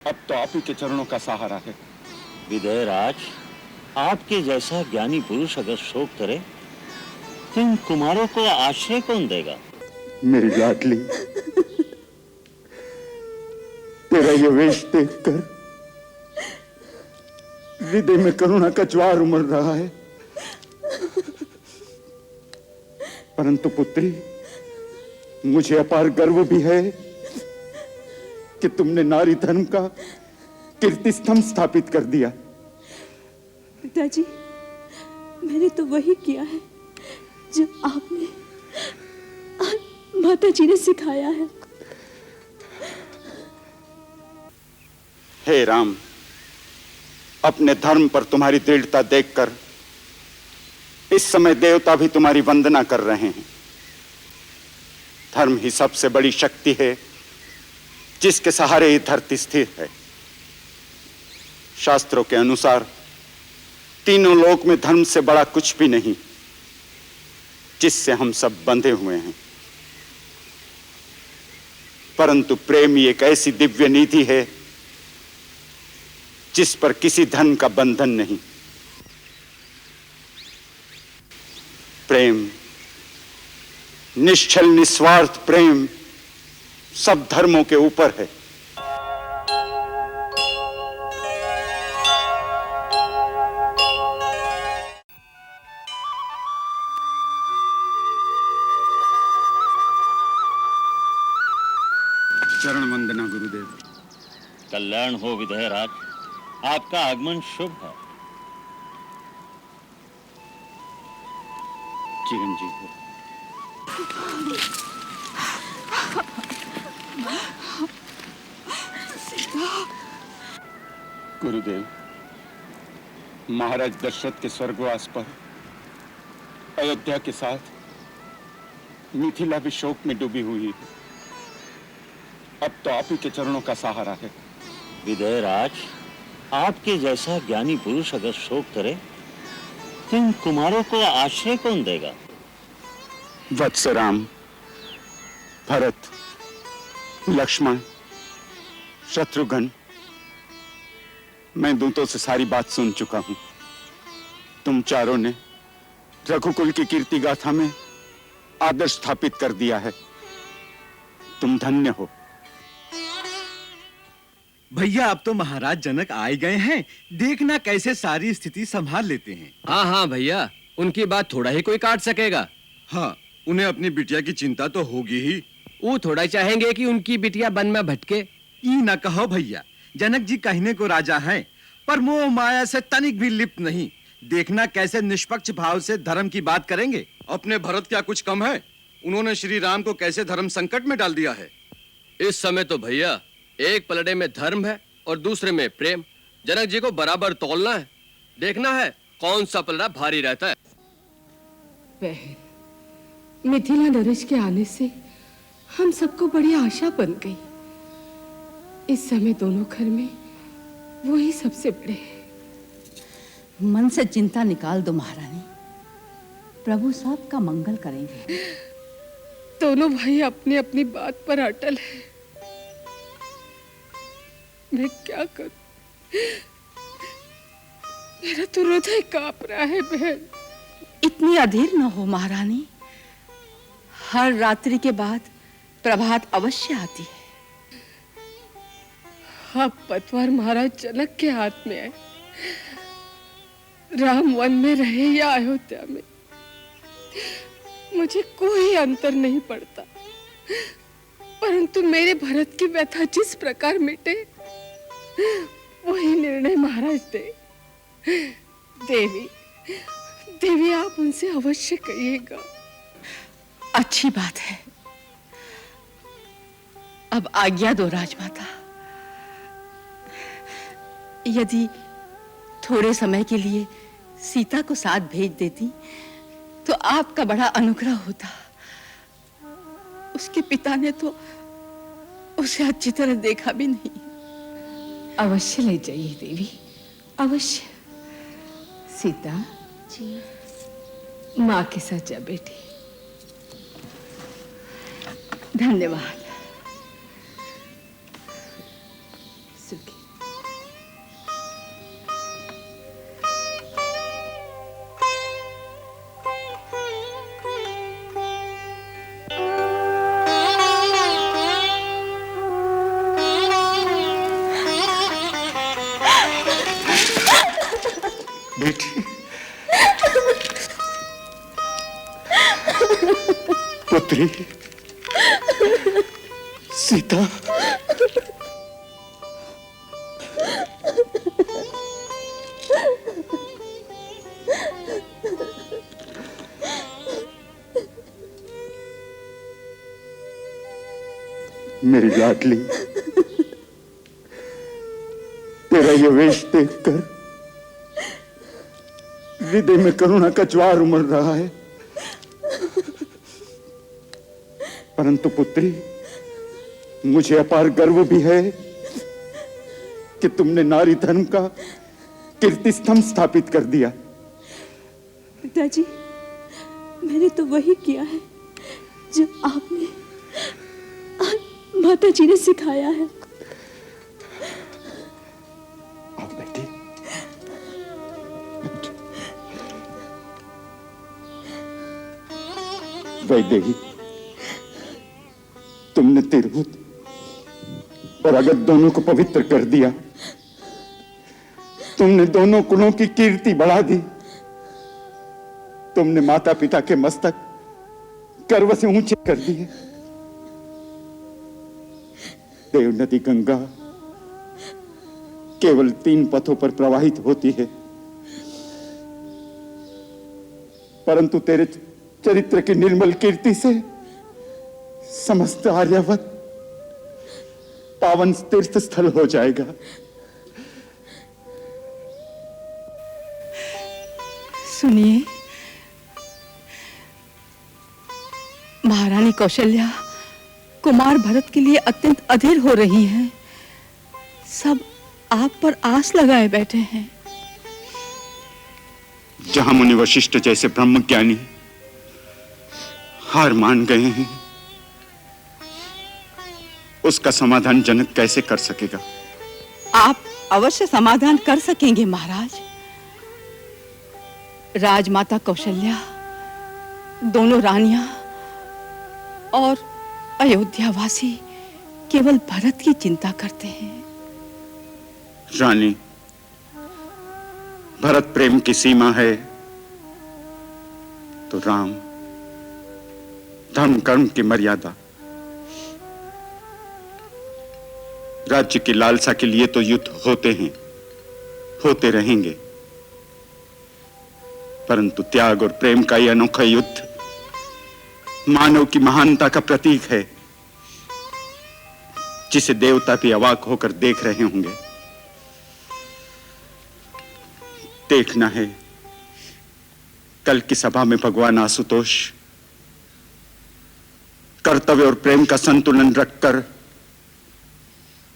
अब तो आप ही के चरणों का सहारा है। विदयराज, आपके जैसा ज्ञानी पुरुष अगर शोक करे तो इन कुमारों को आश्रय कौन देगा? मेरी लाडली, तेरा ये वेश देखकर हृदय में करुणा का ज्वार उमड़ रहा है। परंतु पुत्री, मुझे अपार गर्व भी है कि तुमने नारी धर्म का कीर्ति स्तंभ स्थापित कर दिया। पिताजी, मैंने तो वही किया है जो आपने और माताजी ने सिखाया है। हे राम, अपने धर्म पर तुम्हारी दृढ़ता देखकर इस समय देवता भी तुम्हारी वंदना कर रहे हैं। धर्म ही सबसे बड़ी शक्ति है जिसके सहारे ये धरती स्थिर है। शास्त्रों के अनुसार तीनों लोक में धर्म से बड़ा कुछ भी नहीं जिससे हम सब बंधे हुए हैं। परंतु प्रेम ही एक ऐसी दिव्य नीति है जिस पर किसी धन का बंधन नहीं। प्रेम, निश्चल निस्वार्थ प्रेम सब धर्मों के ऊपर है। चरण वंदना गुरुदेव। कल्याण हो विदयराज, आपका आगमन शुभ है। चिरंजीव हो। गुरुदेव, महाराज दशरथ के स्वर्गवास पर अयोध्या के साथ मिथिला भी शोक में डूबी हुई है। अब तो आप ही के चरणों का सहारा है। विदयराज, आपके जैसा ज्ञानी पुरुष अगर शोक करे तो इन कुमारों को आश्रय कौन देगा? वत्स राम, भरत, लक्ष्मण, शत्रुघ्न, मैं दूतों से सारी बात सुन चुका हूं। तुम चारों ने रघुकुल की कीर्ति गाथा में आदर्श स्थापित कर दिया है। तुम धन्य हो। भैया, अब तो महाराज जनक आए गए हैं, देखना कैसे सारी स्थिति संभाल लेते हैं। हाँ हाँ भैया, उनकी बात थोड़ा ही कोई काट सकेगा। हाँ, उन्हें अपनी बिटिया की चिंता तो होगी ही। वो थोड़ा चाहेंगे कि उनकी बिटिया वन में भटके। ई न कहो भैया, जनक जी कहने को राजा हैं, पर मोह माया से तनिक भी लिप्त नहीं। देखना कैसे निष्पक्ष भाव से धर्म की बात करेंगे। अपने भरत क्या कुछ कम है? उन्होंने श्री राम को कैसे धर्म संकट में डाल दिया है। इस समय तो भैया एक पलड़े में धर्म है और दूसरे में प्रेम। जनक जी को बराबर तौलना है। देखना है कौन सा पलड़ा भारी रहता है। बहन, मिथिला नरेश के आने से हम सबको बड़ी आशा बन गई। इस समय दोनों घर में वो ही सबसे बड़े हैं। मन से चिंता निकाल दो महारानी, प्रभु सबका मंगल करेंगे। दोनों भाई अपनी अपनी बात पर अटल है। मैं क्या करूं? मेरा तो हृदय कांप रहा है बहन। इतनी अधीर न हो महारानी, हर रात्रि के बाद प्रभात अवश्य आती है। अब पतवार महाराज जनक के हाथ में है। राम वन में रहे या अयोध्या में, मुझे कोई अंतर नहीं पड़ता। परंतु मेरे भरत की व्यथा जिस प्रकार मिटे, वही निर्णय महाराज दे। देवी, देवी आप उनसे अवश्य कहिएगा। अच्छी बात है। अब आज्ञा दो राजमाता। यदि थोड़े समय के लिए सीता को साथ भेज देती तो आपका बड़ा अनुग्रह होता। उसके पिता ने तो उसे अच्छी तरह देखा भी नहीं। अवश्य ले जाइए देवी, अवश्य। सीता जी, माँ के साथ जा बेटी। धन्यवाद। सुखी बेटी, पुत्री, सीता, मेरी लाडली, तेरा ये वेश देखकर हृदय में करुणा का ज्वार उमड़ रहा है। परंतु पुत्री, मुझे अपार गर्व भी है कि तुमने नारी धर्म का कीर्ति स्तंभ स्थापित कर दिया। पिताजी, मैंने तो वही किया है जो आपने माता जी ने सिखाया है। आओ बेटी। वैदेही, तुमने तिरहुत और अगत दोनों को पवित्र कर दिया। तुमने दोनों कुलों की कीर्ति बढ़ा दी। तुमने माता पिता के मस्तक गर्व से ऊंचे कर दिए। देव नदी गंगा केवल 3 पथों पर प्रवाहित होती है, परंतु तेरे चरित्र की निर्मल कीर्ति से समस्त आर्यावत पावन तीर्थ स्थल हो जाएगा। सुनिए, महारानी कौशल्या कुमार भरत के लिए अत्यंत अधीर हो रही हैं। सब आप पर आस लगाए बैठे हैं। जहां मुनि वशिष्ठ जैसे ब्रह्मज्ञानी हार मान गए हैं, उसका समाधान जनक कैसे कर सकेगा? आप अवश्य समाधान कर सकेंगे महाराज। राजमाता कौशल्या, दोनों रानियां और अयोध्यावासी केवल भरत की चिंता करते हैं। रानी, भरत प्रेम की सीमा है तो राम धर्म कर्म की मर्यादा। राज्य की लालसा के लिए तो युद्ध होते हैं, होते रहेंगे, परंतु त्याग और प्रेम का यह अनोखा युद्ध मानव की महानता का प्रतीक है, जिसे देवता भी अवाक होकर देख रहे होंगे। देखना है कल की सभा में भगवान आशुतोष कर्तव्य और प्रेम का संतुलन रखकर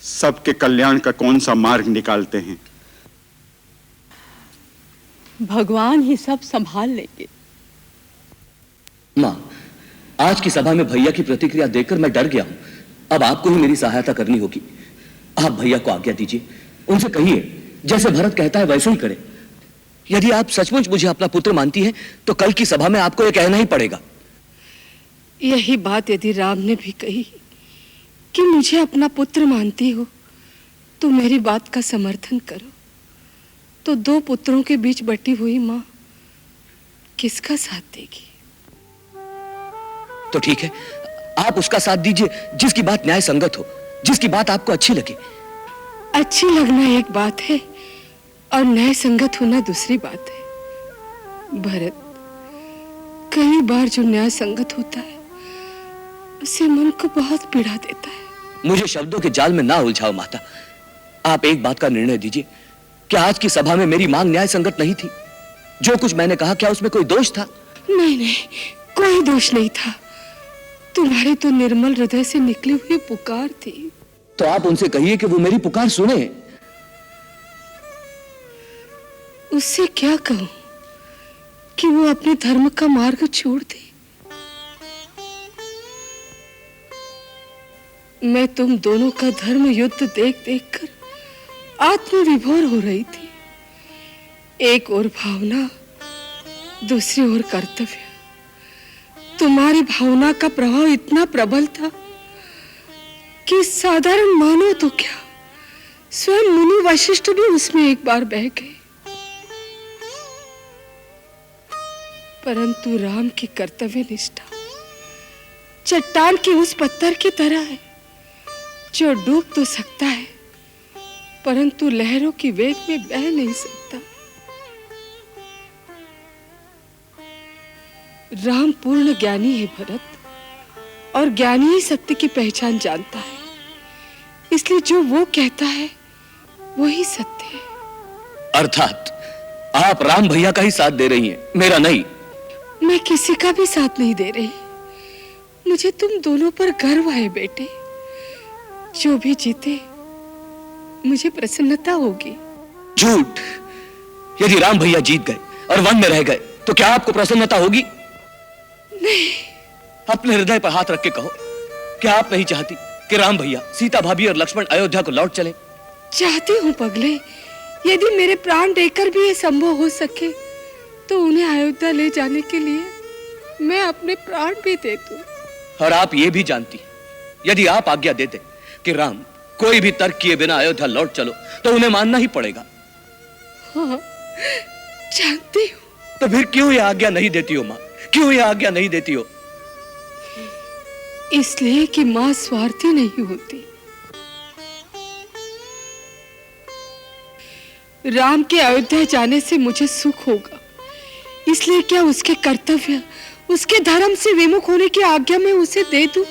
सबके कल्याण का कौन सा मार्ग निकालते हैं। भगवान ही सब संभाल लेंगे। मां, आज की सभा में भैया की प्रतिक्रिया देखकर मैं डर गया हूं। अब आपको ही मेरी सहायता करनी होगी। आप भैया को आज्ञा दीजिए, उनसे कहिए जैसे भरत कहता है वैसे ही करें। यदि आप सचमुच मुझे अपना पुत्र मानती हैं, तो कल की सभा में आपको यह कहना ही पड़ेगा। यही बात यदि राम ने भी कही कि मुझे अपना पुत्र मानती हो, तो मेरी बात का समर्थन करो। तो 2 पुत्रों के बीच बटी हुई मां किसका साथ देगी? तो ठीक है, आप उसका साथ दीजिए जिसकी बात न्याय संगत हो, जिसकी बात आपको अच्छी लगे। अच्छी लगना एक बात है और न्याय संगत होना दूसरी बात है। भरत, कई बार जो न्याय संगत होता है उसे मन को बहुत पीड़ा देता है। मुझे शब्दों के जाल में ना उलझाओ माता। आप एक बात का निर्णय दीजिए कि आज की सभा में मेरी मांग न्याय संगत नहीं थी। जो कुछ मैंने कहा, क्या उसमें कोई दोष था? नहीं नहीं, कोई दोष नहीं था। तुम्हारे तो निर्मल हृदय से निकली हुई पुकार थी। तो आप उनसे कहिए कि वो मेरी पुकार सुने। उससे क्या कहूं कि वो अपने धर्म का मार्ग छोड़ दे। मैं तुम दोनों का धर्म युद्ध देख देख कर आत्मविभोर हो रही थी। एक ओर भावना, दूसरी ओर कर्तव्य। तुम्हारी भावना का प्रभाव इतना प्रबल था कि साधारण मानो तो क्या, स्वयं मुनि वशिष्ठ भी उसमें एक बार बह गए। परंतु राम की कर्तव्य निष्ठा चट्टान के उस पत्थर की तरह है जो डूब तो सकता है परंतु लहरों की वेग में बह नहीं सकता। राम पूर्ण ज्ञानी है भरत, और ज्ञानी ही सत्य की पहचान जानता है, इसलिए जो वो कहता है वही सत्य है। अर्थात आप राम भैया का ही साथ दे रही हैं, मेरा नहीं। मैं किसी का भी साथ नहीं दे रही। मुझे तुम दोनों पर गर्व है बेटे। जो भी जीते मुझे प्रसन्नता होगी। झूठ। यदि राम भैया जीत गए और वन में रह गए तो क्या आपको प्रसन्नता होगी? नहीं। अपने हृदय पर हाथ रख के कहो, क्या आप नहीं चाहती कि राम भैया, सीता भाभी और लक्ष्मण अयोध्या को लौट चले? चाहती हूँ पगले। यदि मेरे प्राण देकर भी ये संभव हो सके तो उन्हें अयोध्या ले जाने के लिए मैं अपने प्राण भी दे दूं। और आप ये भी जानती, यदि आप आज्ञा देते कि राम कोई भी तर्क किए बिना अयोध्या लौट चलो तो उन्हें मानना ही पड़ेगा। हाँ, जानती हूँ। तो फिर क्यों ये आज्ञा नहीं देती हो माँ? क्यों ये आज्ञा नहीं देती हो? इसलिए कि माँ स्वार्थी नहीं होती। राम के अयोध्या जाने से मुझे सुख होगा, इसलिए क्या उसके कर्तव्य, उसके धर्म से विमुख होने की आज्ञा मैं उसे दे दूं?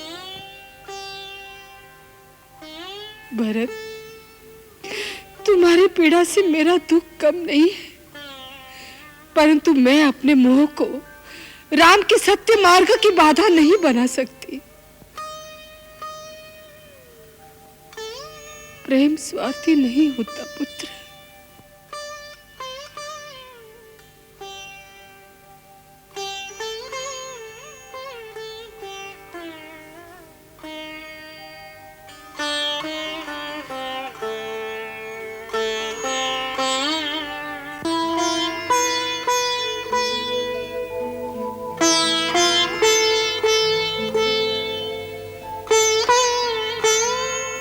भरत, तुम्हारी पीड़ा से मेरा दुख कम नहीं है, परंतु मैं अपने मोह को राम के सत्य मार्ग की बाधा नहीं बना सकती। प्रेम स्वार्थी नहीं होता पुत्र।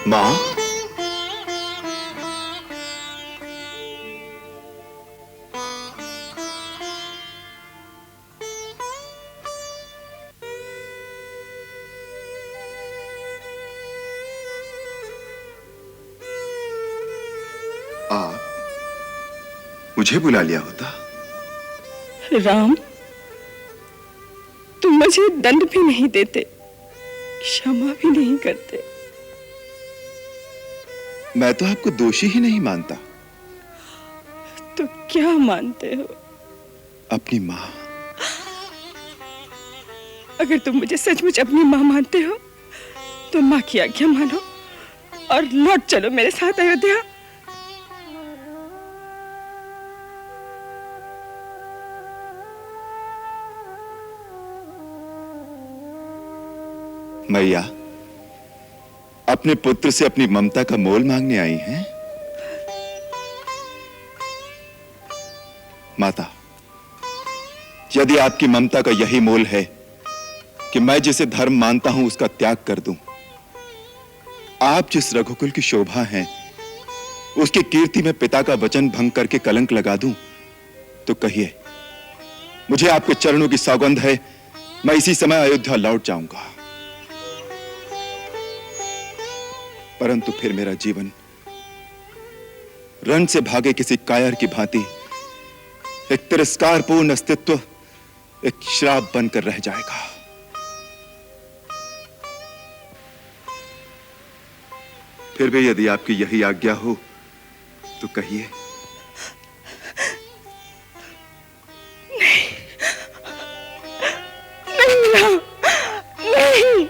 माँ, आप मुझे बुला लिया होता। राम, तुम मुझे दंड भी नहीं देते, क्षमा भी नहीं करते। मैं तो आपको दोषी ही नहीं मानता। तो क्या मानते हो? अपनी माँ। अगर तुम मुझे सचमुच अपनी माँ मानते हो तो माँ की आज्ञा मानो और लौट चलो मेरे साथ अयोध्या। मैया अपने पुत्र से अपनी ममता का मोल मांगने आई हैं? माता, यदि आपकी ममता का यही मोल है कि मैं जिसे धर्म मानता हूं उसका त्याग कर दूं, आप जिस रघुकुल की शोभा हैं उसकी कीर्ति में पिता का वचन भंग करके कलंक लगा दूं, तो कहिए, मुझे आपके चरणों की सौगंध है, मैं इसी समय अयोध्या लौट जाऊंगा। परंतु फिर मेरा जीवन रण से भागे किसी कायर की भांति एक तिरस्कारपूर्ण अस्तित्व, एक श्राप बनकर रह जाएगा। फिर भी यदि आपकी यही आज्ञा हो तो कहिए। नहीं, नहीं।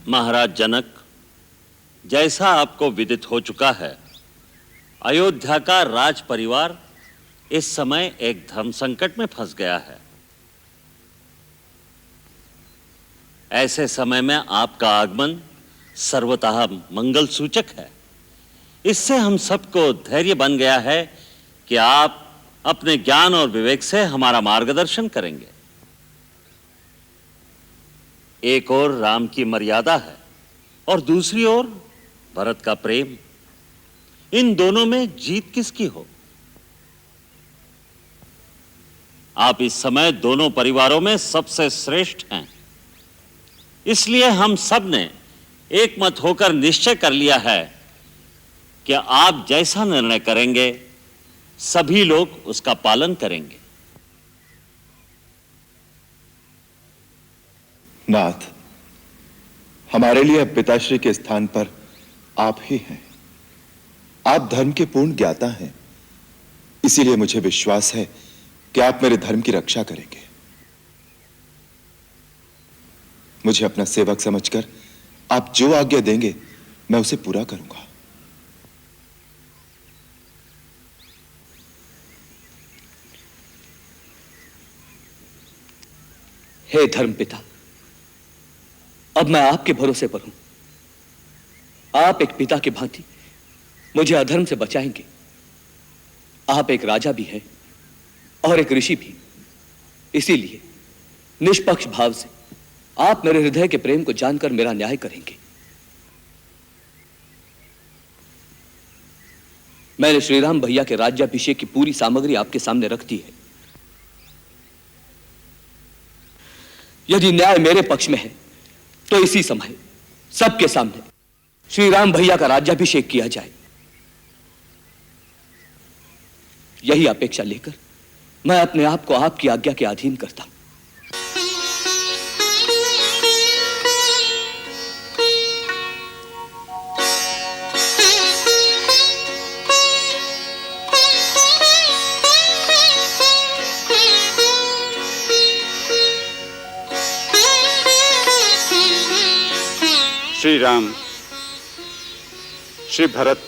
महाराज जनक, जैसा आपको विदित हो चुका है, अयोध्या का राज परिवार इस समय एक धर्म संकट में फंस गया है। ऐसे समय में आपका आगमन सर्वतः मंगल सूचक है। इससे हम सबको धैर्य बन गया है कि आप अपने ज्ञान और विवेक से हमारा मार्गदर्शन करेंगे। एक ओर राम की मर्यादा है और दूसरी ओर भरत का प्रेम। इन दोनों में जीत किसकी हो? आप इस समय दोनों परिवारों में सबसे श्रेष्ठ हैं। इसलिए हम सब ने एक मत होकर निश्चय कर लिया है कि आप जैसा निर्णय करेंगे सभी लोग उसका पालन करेंगे। नाथ, हमारे लिए अब पिताश्री के स्थान पर आप ही हैं। आप धर्म के पूर्ण ज्ञाता हैं, इसीलिए मुझे विश्वास है कि आप मेरे धर्म की रक्षा करेंगे। मुझे अपना सेवक समझकर आप जो आज्ञा देंगे मैं उसे पूरा करूंगा। हे धर्मपिता, अब मैं आपके भरोसे पर हूं। आप एक पिता की भांति मुझे अधर्म से बचाएंगे। आप एक राजा भी हैं और एक ऋषि भी, इसीलिए निष्पक्ष भाव से आप मेरे हृदय के प्रेम को जानकर मेरा न्याय करेंगे। मैंने श्रीराम भैया के राज्याभिषेक की पूरी सामग्री आपके सामने रख दी है। यदि न्याय मेरे पक्ष में है तो इसी समय सबके सामने श्री राम भैया का राज्याभिषेक किया जाए। यही अपेक्षा लेकर मैं अपने आप को आपकी आज्ञा के अधीन करता हूं। श्री राम, श्री भरत,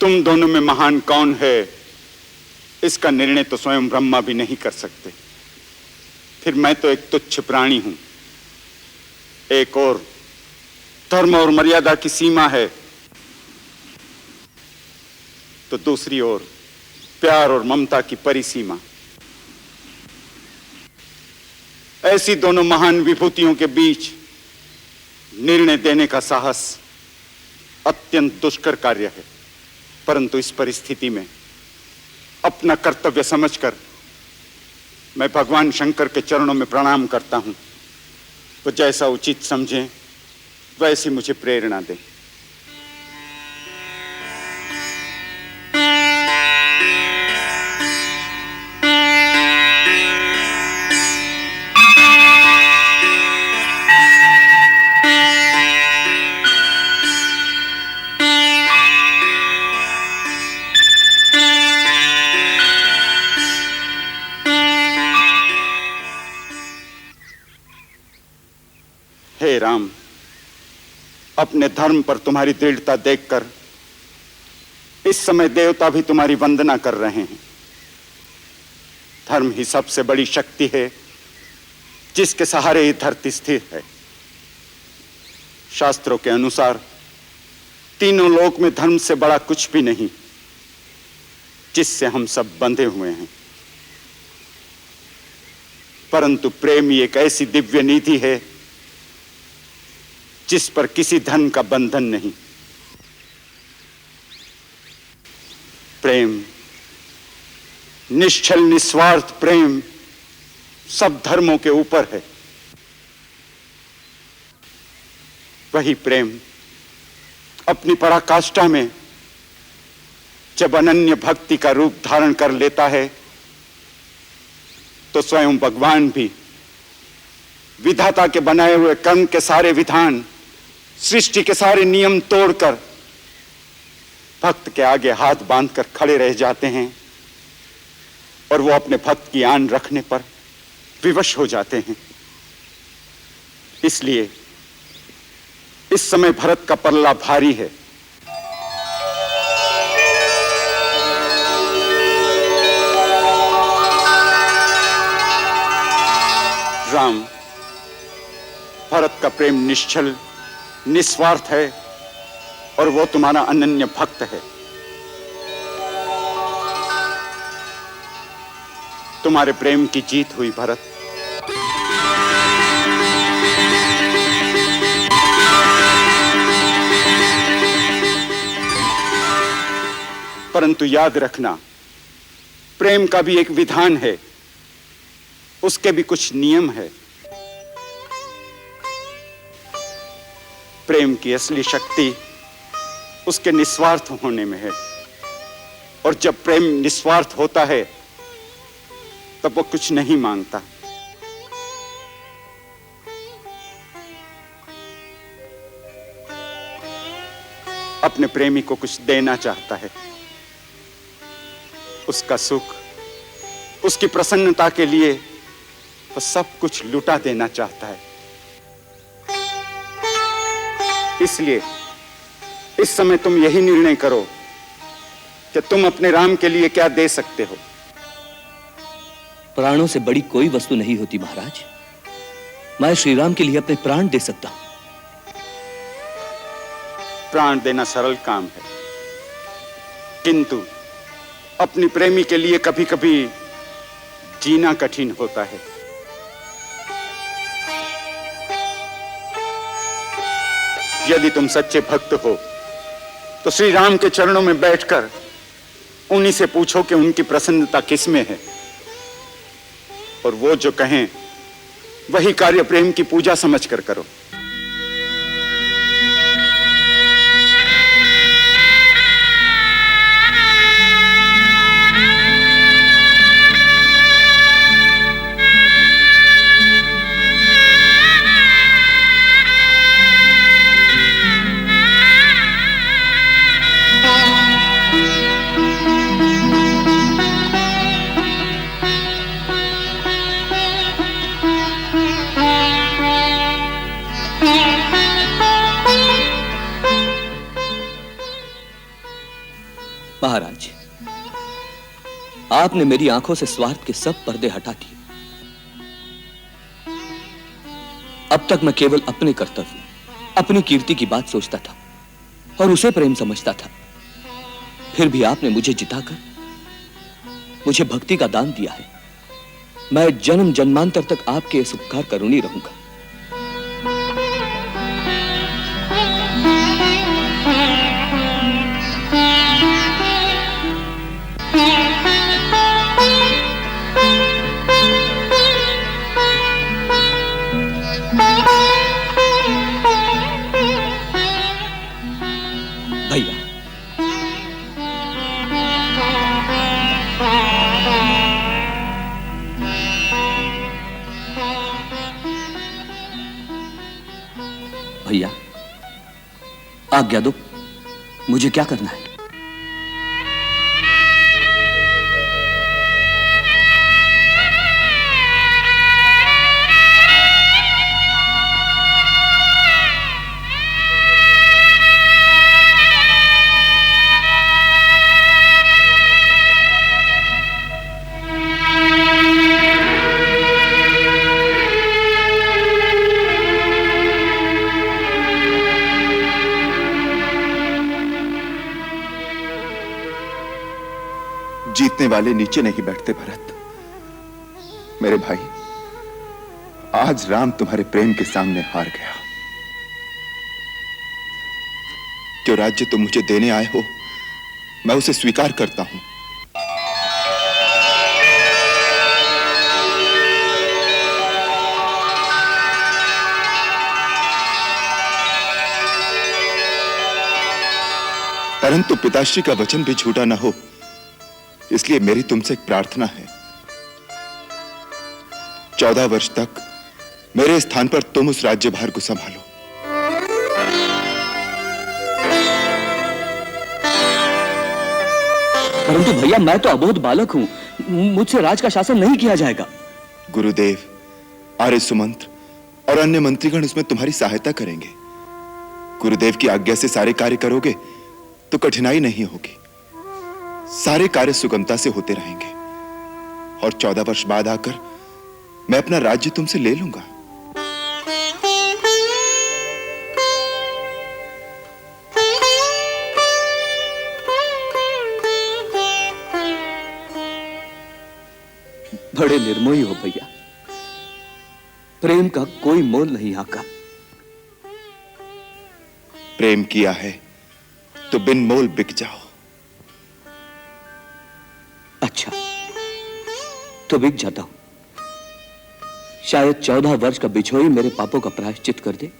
तुम दोनों में महान कौन है इसका निर्णय तो स्वयं ब्रह्मा भी नहीं कर सकते। फिर मैं तो एक तुच्छ प्राणी हूं। एक और धर्म और मर्यादा की सीमा है तो दूसरी ओर प्यार और ममता की परिसीमा। ऐसी दोनों महान विभूतियों के बीच निर्णय देने का साहस अत्यंत दुष्कर कार्य है, परंतु इस परिस्थिति में अपना कर्तव्य समझकर मैं भगवान शंकर के चरणों में प्रणाम करता हूं। वो जैसा उचित समझें वैसी मुझे प्रेरणा दें। हे राम, अपने धर्म पर तुम्हारी दृढ़ता देखकर इस समय देवता भी तुम्हारी वंदना कर रहे हैं। धर्म ही सबसे बड़ी शक्ति है जिसके सहारे ये धरती स्थिर है। शास्त्रों के अनुसार तीनों लोक में धर्म से बड़ा कुछ भी नहीं जिससे हम सब बंधे हुए हैं। परंतु प्रेम ही एक ऐसी दिव्य निधि है जिस पर किसी धर्म का बंधन नहीं। प्रेम, निश्चल निस्वार्थ प्रेम सब धर्मों के ऊपर है। वही प्रेम अपनी पराकाष्ठा में जब अनन्य भक्ति का रूप धारण कर लेता है तो स्वयं भगवान भी विधाता के बनाए हुए कर्म के सारे विधान, सृष्टि के सारे नियम तोड़कर भक्त के आगे हाथ बांधकर खड़े रह जाते हैं और वो अपने भक्त की आन रखने पर विवश हो जाते हैं। इसलिए इस समय भरत का पल्ला भारी है। राम, भरत का प्रेम निश्चल निस्वार्थ है और वो तुम्हारा अनन्य भक्त है। तुम्हारे प्रेम की जीत हुई भरत। परंतु याद रखना, प्रेम का भी एक विधान है, उसके भी कुछ नियम है। प्रेम की असली शक्ति उसके निस्वार्थ होने में है, और जब प्रेम निस्वार्थ होता है तब वो कुछ नहीं मांगता। अपने प्रेमी को कुछ देना चाहता है, उसका सुख, उसकी प्रसन्नता के लिए वो सब कुछ लुटा देना चाहता है। इसलिए इस समय तुम यही निर्णय करो कि तुम अपने राम के लिए क्या दे सकते हो। प्राणों से बड़ी कोई वस्तु नहीं होती महाराज। मैं श्री राम के लिए अपने प्राण दे सकता हूं। प्राण देना सरल काम है, किंतु अपनी प्रेमी के लिए कभी कभी जीना कठिन होता है। यदि तुम सच्चे भक्त हो तो श्री राम के चरणों में बैठकर उन्हीं से पूछो कि उनकी प्रसन्नता किस में है, और वो जो कहें वही कार्य प्रेम की पूजा समझकर करो। महाराज, आपने मेरी आंखों से स्वार्थ के सब पर्दे हटा दिए। अब तक मैं केवल अपने कर्तव्य, अपनी कीर्ति की बात सोचता था और उसे प्रेम समझता था। फिर भी आपने मुझे जिताकर मुझे भक्ति का दान दिया है। मैं जन्म जन्मांतर तक आपके इस उपकार का ऋणी रहूंगा। भैया, भैया आज्ञा दो, मुझे क्या करना है? जीतने वाले नीचे नहीं बैठते भरत। मेरे भाई, आज राम तुम्हारे प्रेम के सामने हार गया। जो राज्य तुम मुझे देने आए हो, मैं उसे स्वीकार करता हूं। परंतु पिताश्री का वचन भी झूठा ना हो, इसलिए मेरी तुमसे एक प्रार्थना है। 14 वर्ष तक मेरे स्थान पर तुम उस राज्यभार को संभालो। परंतु भैया, मैं तो अबोध बालक हूं, मुझसे राज का शासन नहीं किया जाएगा। गुरुदेव, आर्य सुमंत्र और अन्य मंत्रीगण उसमें तुम्हारी सहायता करेंगे। गुरुदेव की आज्ञा से सारे कार्य करोगे तो कठिनाई नहीं होगी, सारे कार्य सुगमता से होते रहेंगे और 14 वर्ष बाद आकर मैं अपना राज्य तुमसे ले लूंगा। बड़े निर्मोही हो भैया, प्रेम का कोई मोल नहीं आका। प्रेम किया है तो बिन मोल बिक जाओ। अच्छा, तो बिक जाता हूं। शायद 14 वर्ष का बिछोही मेरे पापों का प्रायश्चित कर दे,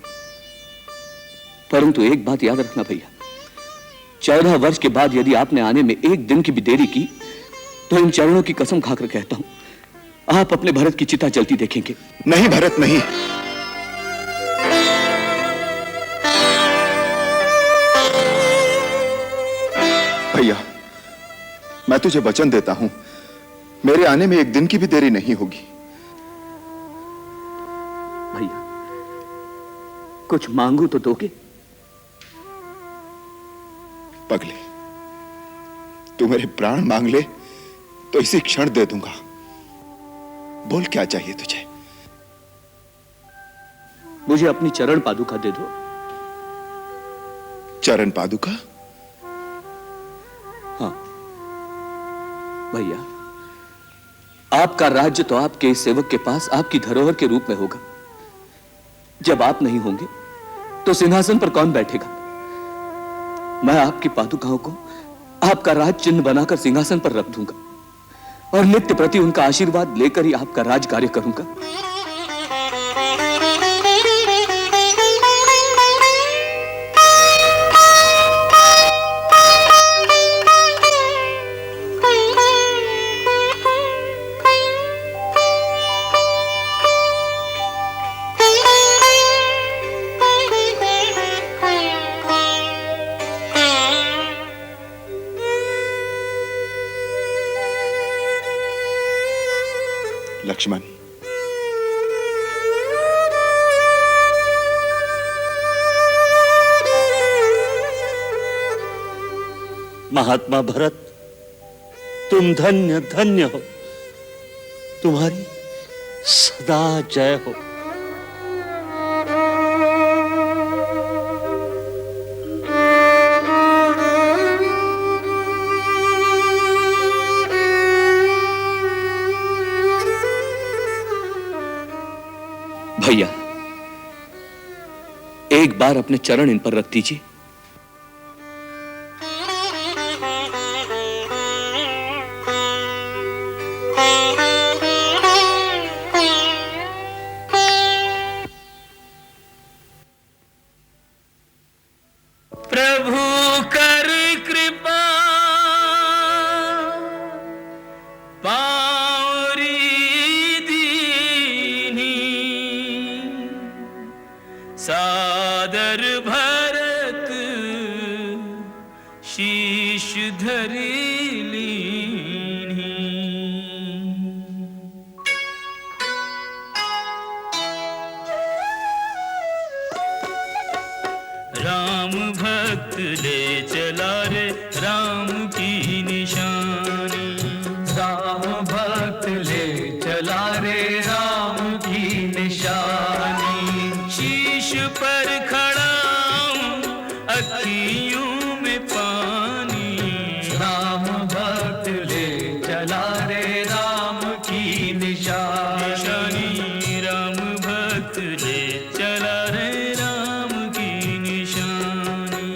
परंतु एक बात याद रखना भैया, 14 वर्ष के बाद यदि आपने आने में एक दिन की भी देरी की तो इन चरणों की कसम खाकर कहता हूं, आप अपने भरत की चिता जलती देखेंगे। नहीं भरत, नहीं। भैया, मैं तुझे वचन देता हूं, मेरे आने में एक दिन की भी देरी नहीं होगी। भैया, कुछ मांगू तो दोगे? पगले, तू मेरे प्राण मांग ले तो इसी क्षण दे दूंगा। बोल, क्या चाहिए तुझे? मुझे अपनी चरण पादुका दे दो। चरण पादुका? हाँ भैया, आपका राज्य तो आपके इस सेवक के पास आपकी धरोहर के रूप में होगा। जब आप नहीं होंगे तो सिंहासन पर कौन बैठेगा? मैं आपकी पादुकाओं को आपका राज चिन्ह बनाकर सिंहासन पर रख दूंगा और नित्य प्रति उनका आशीर्वाद लेकर ही आपका राज कार्य करूंगा। लक्ष्मण, महात्मा भरत, तुम धन्य धन्य हो, तुम्हारी सदा जय हो। भैया, एक बार अपने चरण इन पर रख दीजिए। प्रभु कर कृपा पावरी दीनी, सादर भरत शीश धरी लीनी। राम भक्त ले चला रे राम की निशानी, राम भक्त ले चला रे राम की निशानी। शीश पर खड़ा हूँ अखियों में पानी, राम भक्त ले चला रे राम की निशानी। राम भक्त ले चला रे राम की निशानी।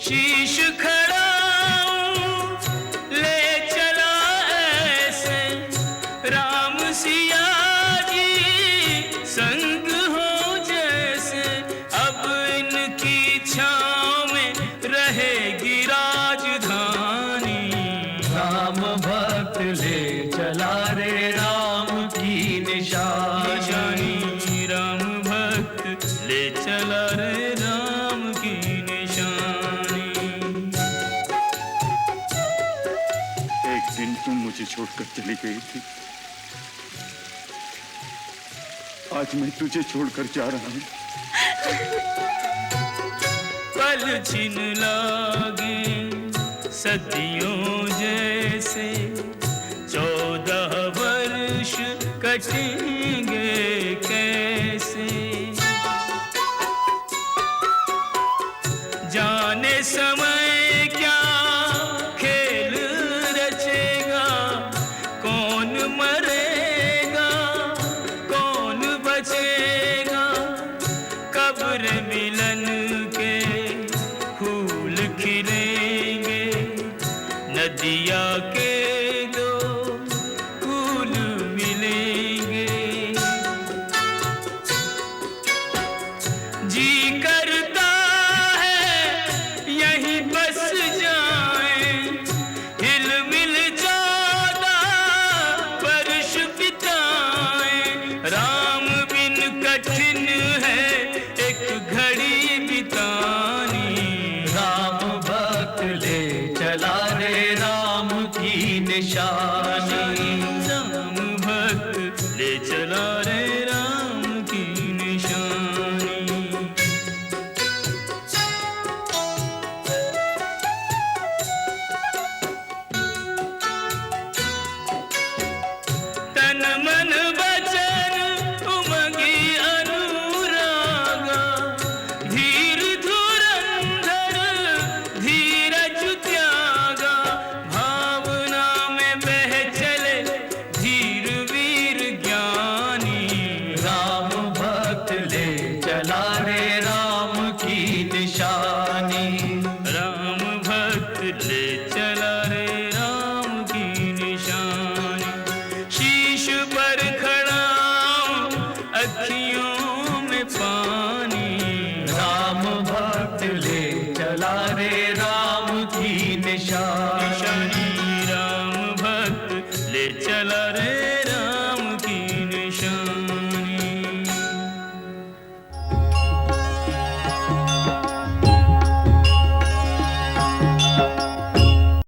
शीश खड़ा ले चला ऐसे राम सिया जी संग हो जैसे। अब इनकी छाँव में रहेगी राजधानी, राम भक्त ले चला रे राम की निशानी। राम भक्त ले चला रे राम की निशानी। एक दिन तुम मुझे छोड़कर चली गई थी, आज मैं तुझे छोड़कर जा रहा हूं। पल छिन लागे सदियों जैसे, 14 वर्ष कटेंगे कैसे। जाने समय क्या खेल रचेगा, कौन मरेगा कौन बचेगा। कब्र मिलन के फूल खिलेंगे, नदिया के दो फूल मिलेंगे। जी करता है यहीं बस जाएं, हिल मिल 14 वर्ष बिताएं। राम बिन कठिन है एक घड़ी बितानी, राम भक्त ले चला रे राम की निशानी। राम भक्त ले चला रे राम की निशानी। तन मन वचन उमंगी अनुरागा, धीर धुरंधर धीरज त्यागा। भावना में बह चले धीर वीर ज्ञानी, राम भक्त ले चला रे राम की निशानी। राम भक्त ले चला रे राम की निशानी। शीश पर खड़ा हूं, अखियों में पानी, राम भक्त ले चला रे राम की निशानी। राम भक्त ले चला रे राम